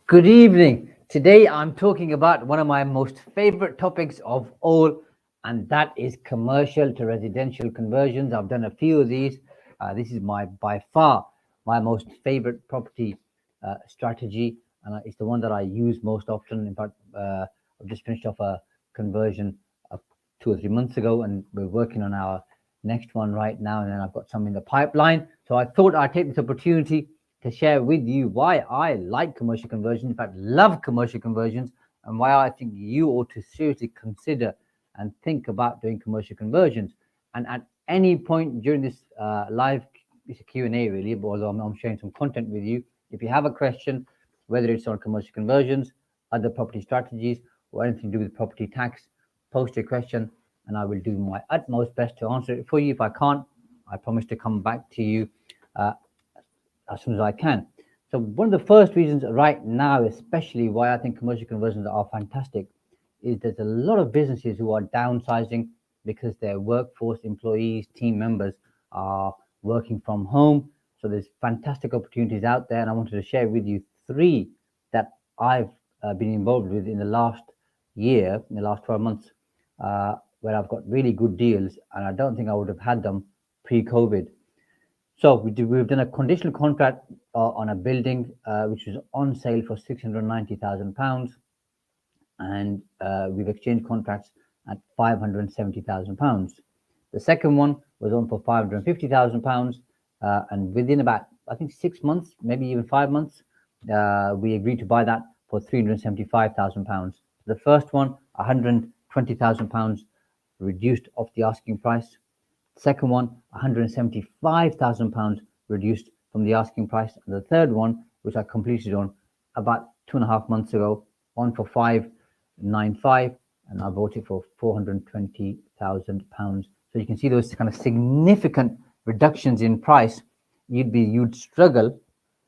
Good evening. Today I'm talking about one of my most favorite topics of all, and that is commercial to residential conversions. I've done a few of these. This is by far my most favorite property strategy, and it's the one that I use most often. In fact, I've just finished off a conversion 2 or 3 months ago, and we're working on our next one right now. And then I've got some in the pipeline. So I thought I'd take this opportunity to share with you why I like commercial conversions, in fact, love commercial conversions, and why I think you ought to seriously consider and think about doing commercial conversions. And at any point during this live, it's a Q&A really, but although I'm sharing some content with you, if you have a question, whether it's on commercial conversions, other property strategies, or anything to do with property tax, post your question and I will do my utmost best to answer it for you. If I can't, I promise to come back to you as soon as I can. So one of the first reasons right now, especially why I think commercial conversions are fantastic, is there's a lot of businesses who are downsizing because their workforce, employees, team members are working from home. So there's fantastic opportunities out there, and I wanted to share with you three that I've been involved with in the last year, in the last 12 months, where I've got really good deals, and I don't think I would have had them pre-COVID. So we've done a conditional contract on a building which was on sale for £690,000, and we've exchanged contracts at £570,000. The second one was on for £550,000, and within about, I think, 6 months, maybe even 5 months, we agreed to buy that for £375,000. The first one, £120,000 reduced off the asking price. Second one, £175,000 reduced from the asking price. And the third one, which I completed on about 2.5 months ago, on for £595,000, and I bought it for £420,000. So you can see those kind of significant reductions in price. You'd struggle.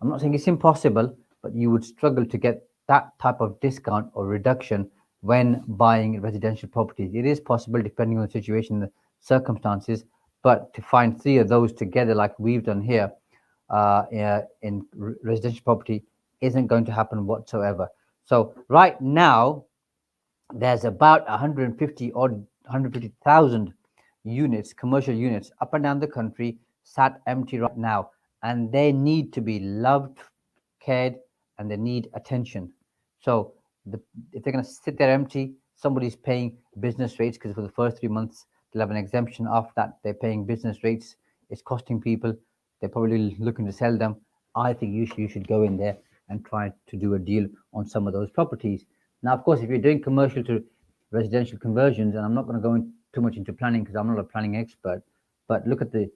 I'm not saying it's impossible, but you would struggle to get that type of discount or reduction when buying residential properties. It is possible, depending on the situation, the circumstances, but to find three of those together like we've done here in residential property isn't going to happen whatsoever. So right now, there's about 150,000 units, commercial units, up and down the country, sat empty right now, and they need to be loved, cared, and they need attention. So if they're going to sit there empty, somebody's paying business rates, because for the first 3 months they'll have an exemption. After that, they're paying business rates. It's costing people. They're probably looking to sell them. I think you should go in there and try to do a deal on some of those properties. Now, of course, if you're doing commercial to residential conversions, and I'm not going to go too much into planning because I'm not a planning expert, but look at the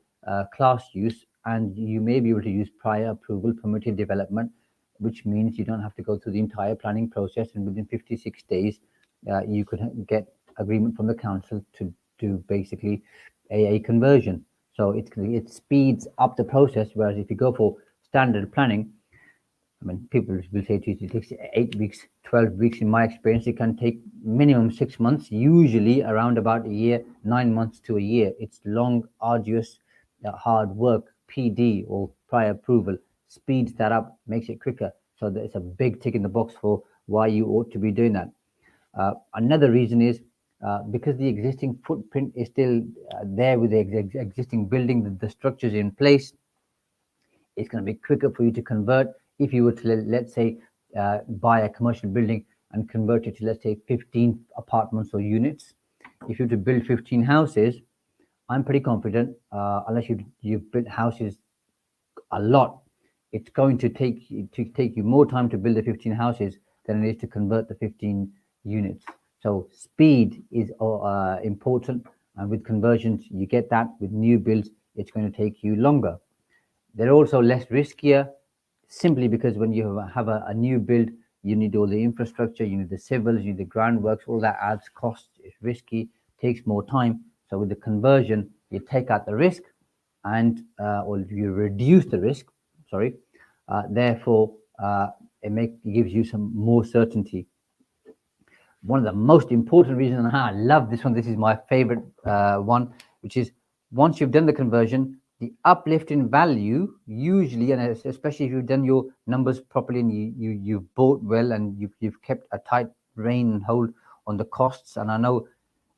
class use, and you may be able to use prior approval permitted development, which means you don't have to go through the entire planning process, and within 56 days, you could get agreement from the council to do basically a conversion. So it speeds up the process, whereas if you go for standard planning, I mean, people will say to you, it takes 8 weeks, 12 weeks. In my experience, it can take minimum 6 months, usually around about a year, 9 months to a year. It's long, arduous, hard work. PD or prior approval speeds that up, makes it quicker. So it's a big tick in the box for why you ought to be doing that. Another reason is because the existing footprint is still there with the existing building, the structures in place, it's going to be quicker for you to convert. If you were to, let's say, buy a commercial building and convert it to, let's say, 15 apartments or units, if you were to build 15 houses, I'm pretty confident, unless you've built houses a lot, it's going to take you more time to build the 15 houses than it is to convert the 15 units. So speed is important, and with conversions, you get that. With new builds, it's going to take you longer. They're also less riskier, simply because when you have a new build, you need all the infrastructure, you need the civils, you need the groundworks, all that adds costs, it's risky, takes more time. So with the conversion, you take out the risk, and or you reduce the risk, therefore it gives you some more certainty. One of the most important reasons, and I love this one, this is my favorite one, which is once you've done the conversion, The uplift in value usually, and especially if you've done your numbers properly and you've bought well and you've kept a tight rein and hold on the costs. And I know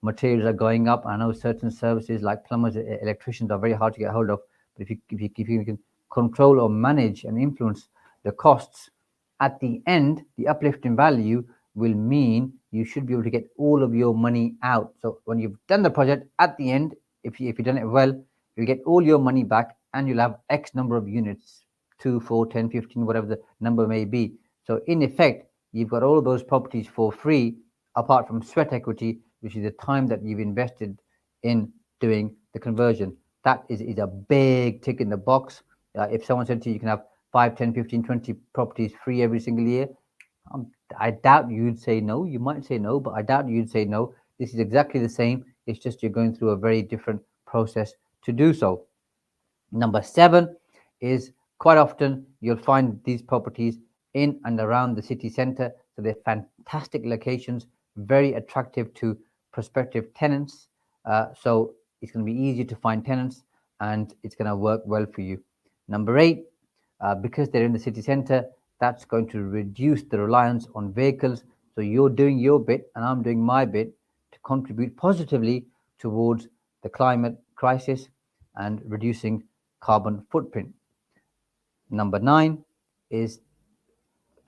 materials are going up. I know certain services like plumbers, electricians are very hard to get hold of. But if you can control or manage and influence the costs, at the end, the uplift in value will mean you should be able to get all of your money out. So when you've done the project, at the end, if you've done it well, you'll get all your money back and you'll have X number of units, 2, 4, 10, 15, whatever the number may be. So in effect, you've got all of those properties for free, apart from sweat equity, which is the time that you've invested in doing the conversion. That is a big tick in the box. If someone said to you, you can have 5, 10, 15, 20 properties free every single year, I doubt you'd say no. You might say no, but I doubt you'd say no. This is exactly the same. It's just you're going through a very different process to do so. Number 7 is quite often you'll find these properties in and around the city center. So they're fantastic locations, very attractive to prospective tenants. So it's going to be easy to find tenants and it's going to work well for you. Number 8, because they're in the city center, that's going to reduce the reliance on vehicles. So you're doing your bit and I'm doing my bit to contribute positively towards the climate crisis and reducing carbon footprint. Number 9 is,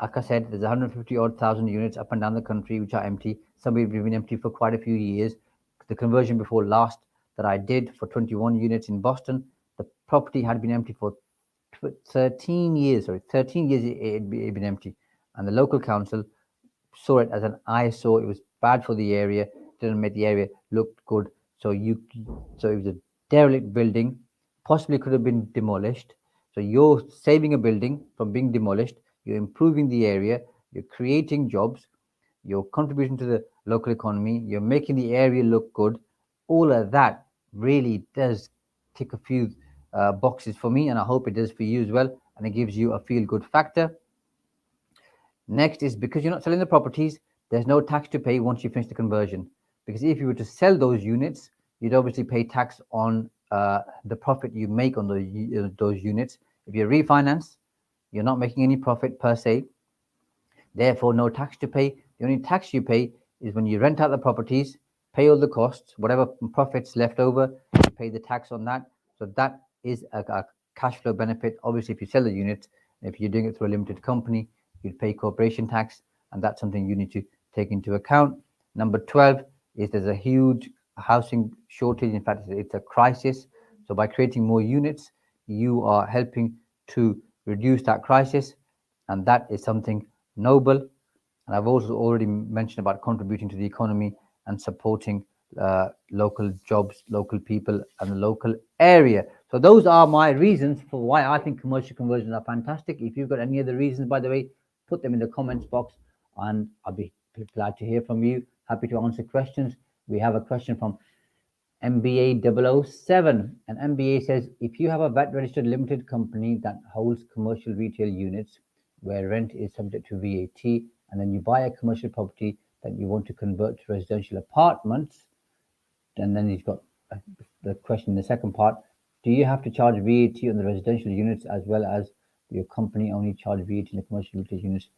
like I said, there's 150 odd thousand units up and down the country which are empty. Some have been empty for quite a few years. The conversion before last that I did for 21 units in Boston, the property had been empty for 13 years. Sorry, 13 years it had been empty, and the local council saw it as an eyesore. It was bad for the area, didn't make the area look good. So it was a derelict building, possibly could have been demolished. So you're saving a building from being demolished. You're improving the area. You're creating jobs. You're contributing to the local economy. You're making the area look good. All of that really does tick a few boxes for me, and I hope it does for you as well. And it gives you a feel good factor. Next is, because you're not selling the properties, there's no tax to pay once you finish the conversion. Because if you were to sell those units, you'd obviously pay tax on the profit you make on those units. If you refinance, you're not making any profit per se, therefore no tax to pay. The only tax you pay is when you rent out the properties, pay all the costs, whatever profits left over, you pay the tax on that. So that is a cash flow benefit. Obviously, if you sell the units, if you're doing it through a limited company, you'd pay corporation tax, and that's something you need to take into account. Number 12 is there's a huge housing shortage. In fact, it's a crisis. So by creating more units, you are helping to reduce that crisis, and that is something noble. And I've also already mentioned about contributing to the economy and supporting local jobs, local people, and the local area. So those are my reasons for why I think commercial conversions are fantastic. If you've got any other reasons, by the way, put them in the comments box, and I'll be glad to hear from you. Happy to answer questions. We have a question from MBA 007, and MBA says, if you have a VAT registered limited company that holds commercial retail units where rent is subject to VAT, and then you buy a commercial property that you want to convert to residential apartments, and then he's got the question in the second part, do you have to charge VAT on the residential units as well as your company only charge VAT in the commercial retail units?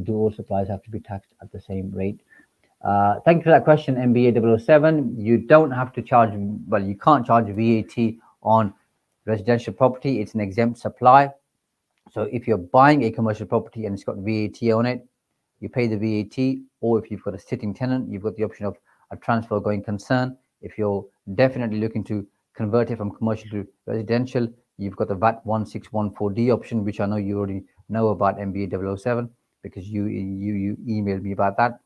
Do all suppliers have to be taxed at the same rate? Thank you for that question, MBA 007. You don't have to charge, well, you can't charge VAT on residential property. It's an exempt supply. So if you're buying a commercial property and it's got VAT on it, you pay the VAT, or if you've got a sitting tenant, you've got the option of a transfer going concern. If you're definitely looking to convert it from commercial to residential, you've got the VAT 1614D option, which I know you already know about, MBA 007, because you emailed me about that.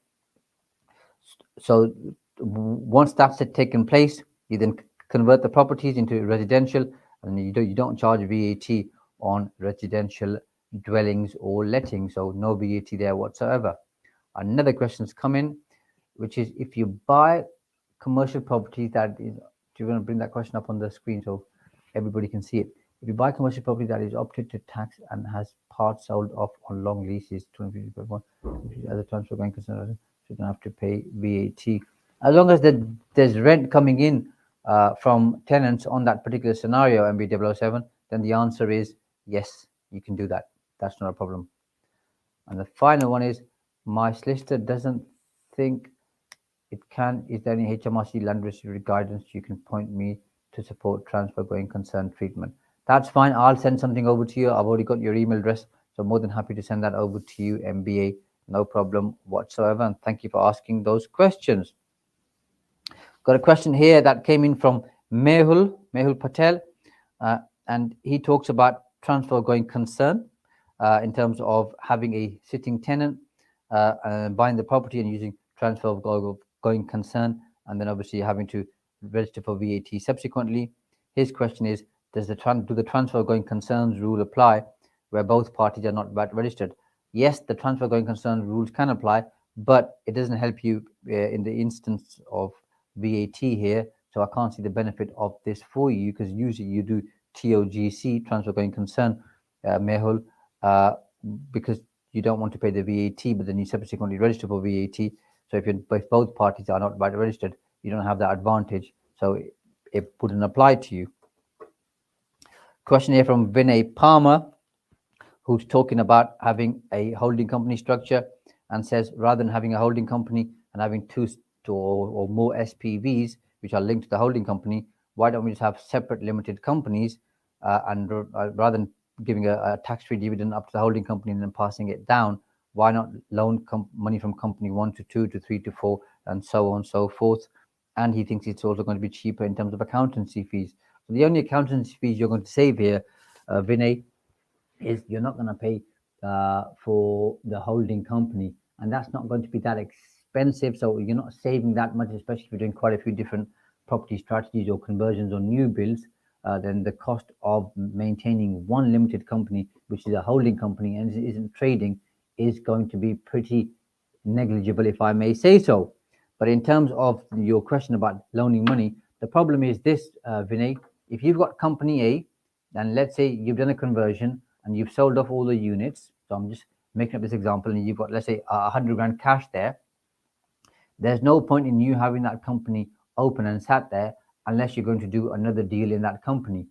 So once that's taken place, you then convert the properties into residential, and you don't charge VAT on residential dwellings or lettings, so no VAT there whatsoever. Another question's come in, which is, if you buy commercial property that is, do you want to bring that question up on the screen so everybody can see it? If you buy commercial property that is opted to tax and has parts sold off on long leases, 2051, as a transfer going concern, you don't have to pay VAT. As long as there's rent coming in, from tenants on that particular scenario, MB007, then the answer is yes, you can do that. That's not a problem. And the final one is, my solicitor doesn't think it can. Is there any HMRC land registry guidance you can point me to support transfer going concern treatment? That's fine. I'll send something over to you. I've already got your email address, so I'm more than happy to send that over to you, MBA. No problem whatsoever. And thank you for asking those questions. Got a question here that came in from Mehul Patel, and he talks about transfer going concern in terms of having a sitting tenant buying the property and using transfer of going concern, and then obviously having to register for VAT subsequently. His question is, do the transfer going concerns rule apply where both parties are not VAT registered? Yes, the transfer going concern rules can apply, but it doesn't help you in the instance of VAT here. So I can't see the benefit of this for you, because usually you do TOGC, transfer going concern, Mehul, because you don't want to pay the VAT, but then you subsequently register for VAT. So if both parties are not VAT registered, you don't have that advantage. So it wouldn't apply to you. Question here from Vinay Palmer, who's talking about having a holding company structure, and says, rather than having a holding company and having two or more SPVs which are linked to the holding company, why don't we just have separate limited companies, and rather than giving a tax-free dividend up to the holding company and then passing it down, why not loan money from company 1 to 2 to 3 to 4 and so on and so forth? And he thinks it's also going to be cheaper in terms of accountancy fees. So the only accountancy fees you're going to save here, Vinay, is you're not going to pay for the holding company, and that's not going to be that expensive. So you're not saving that much, especially if you're doing quite a few different property strategies or conversions or new builds. Then the cost of maintaining one limited company, which is a holding company and isn't trading, is going to be pretty negligible, if I may say so. But in terms of your question about loaning money, the problem is this, Vinay. If you've got company A, and let's say you've done a conversion and you've sold off all the units. So I'm just making up this example, and you've got, let's say, 100 grand cash there. There's no point in you having that company open and sat there unless you're going to do another deal in that company.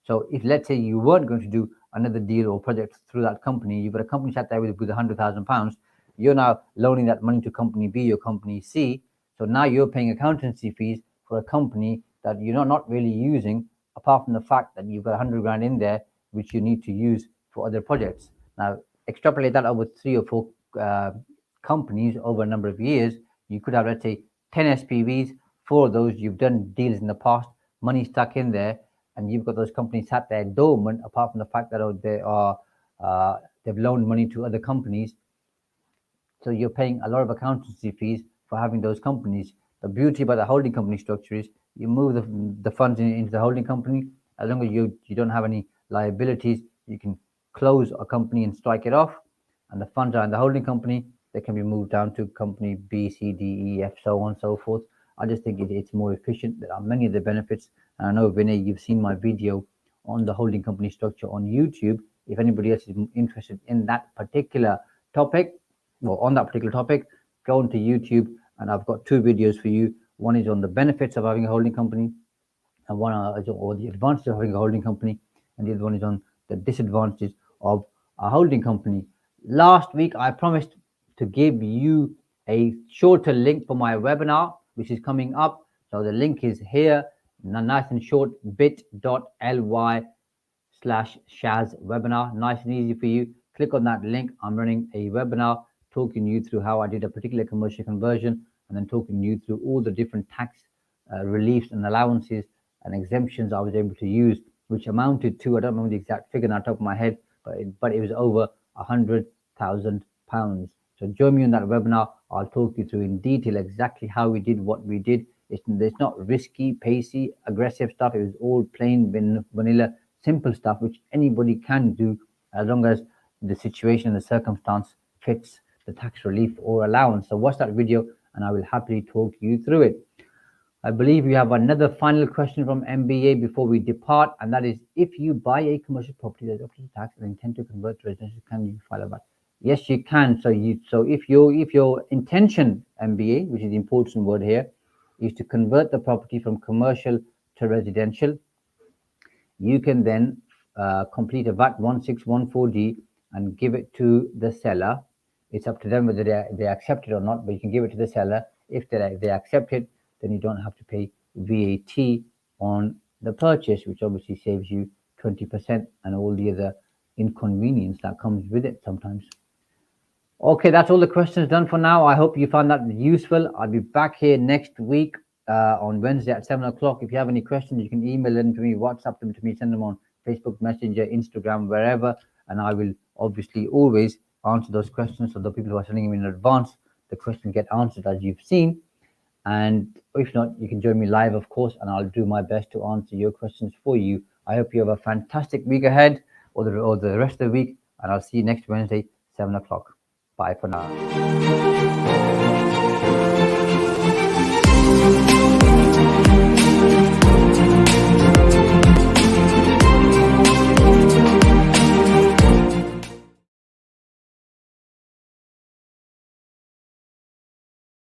So if, let's say, you weren't going to do another deal or project through that company, you've got a company sat there with £100,000, you're now loaning that money to company B or company C. So now you're paying accountancy fees for a company that you're not really using, apart from the fact that you've got 100 grand in there, which you need to use for other projects. Now, extrapolate that over 3 or 4 companies over a number of years. You could have, let's say, 10 SPVs. 4 of those you've done deals in the past, money stuck in there, and you've got those companies sat there dormant, apart from the fact that they've loaned money to other companies. So you're paying a lot of accountancy fees for having those companies. The beauty about the holding company structure is you move the funds into the holding company. As long as you don't have any liabilities, you can close a company and strike it off, and the funds are in the holding company. They can be moved down to company B, C, D, E, F, so on and so forth. I just think it's more efficient. There are many of the benefits. And I know, Vinay, you've seen my video on the holding company structure on YouTube. If anybody else is interested in that particular topic, well, on that particular topic, go onto YouTube, and I've got 2 videos for you. One is on the benefits of having a holding company, and one is on the advantages of having a holding company, and the other one is on the disadvantages of a holding company. Last week, I promised to give you a shorter link for my webinar, which is coming up. So the link is here, nice and short, bit.ly/Shaz webinar. Nice and easy for you. Click on that link. I'm running a webinar talking you through how I did a particular commercial conversion, and then talking you through all the different tax reliefs and allowances and exemptions I was able to use, which amounted to, I don't remember the exact figure on the top of my head, but it was over £100,000. So join me on that webinar. I'll talk you through in detail exactly how we did what we did. It's not risky, pacey, aggressive stuff. It was all plain vanilla, simple stuff, which anybody can do as long as the situation and the circumstance fits the tax relief or allowance. So watch that video and I will happily talk you through it. I believe we have another final question from MBA before we depart, and that is, if you buy a commercial property that is up to tax and intend to convert to residential, can you file a VAT? Yes, you can. So if your intention, MBA, which is the important word here, is to convert the property from commercial to residential, you can then complete a VAT 1614D and give it to the seller. It's up to them whether they accept it or not, but you can give it to the seller. If they accept it, then you don't have to pay VAT on the purchase, which obviously saves you 20% and all the other inconvenience that comes with it sometimes. Okay, that's all the questions done for now. I hope you found that useful. I'll be back here next week on Wednesday at 7 o'clock. If you have any questions, you can email them to me, WhatsApp them to me, send them on Facebook Messenger, Instagram, wherever, and I will obviously always answer those questions. So the people who are sending them in advance, the questions get answered as you've seen. And if not, you can join me live, of course, and I'll do my best to answer your questions for you. I hope you have a fantastic week ahead, or the rest of the week, and I'll see you next Wednesday, 7 o'clock. Bye for now.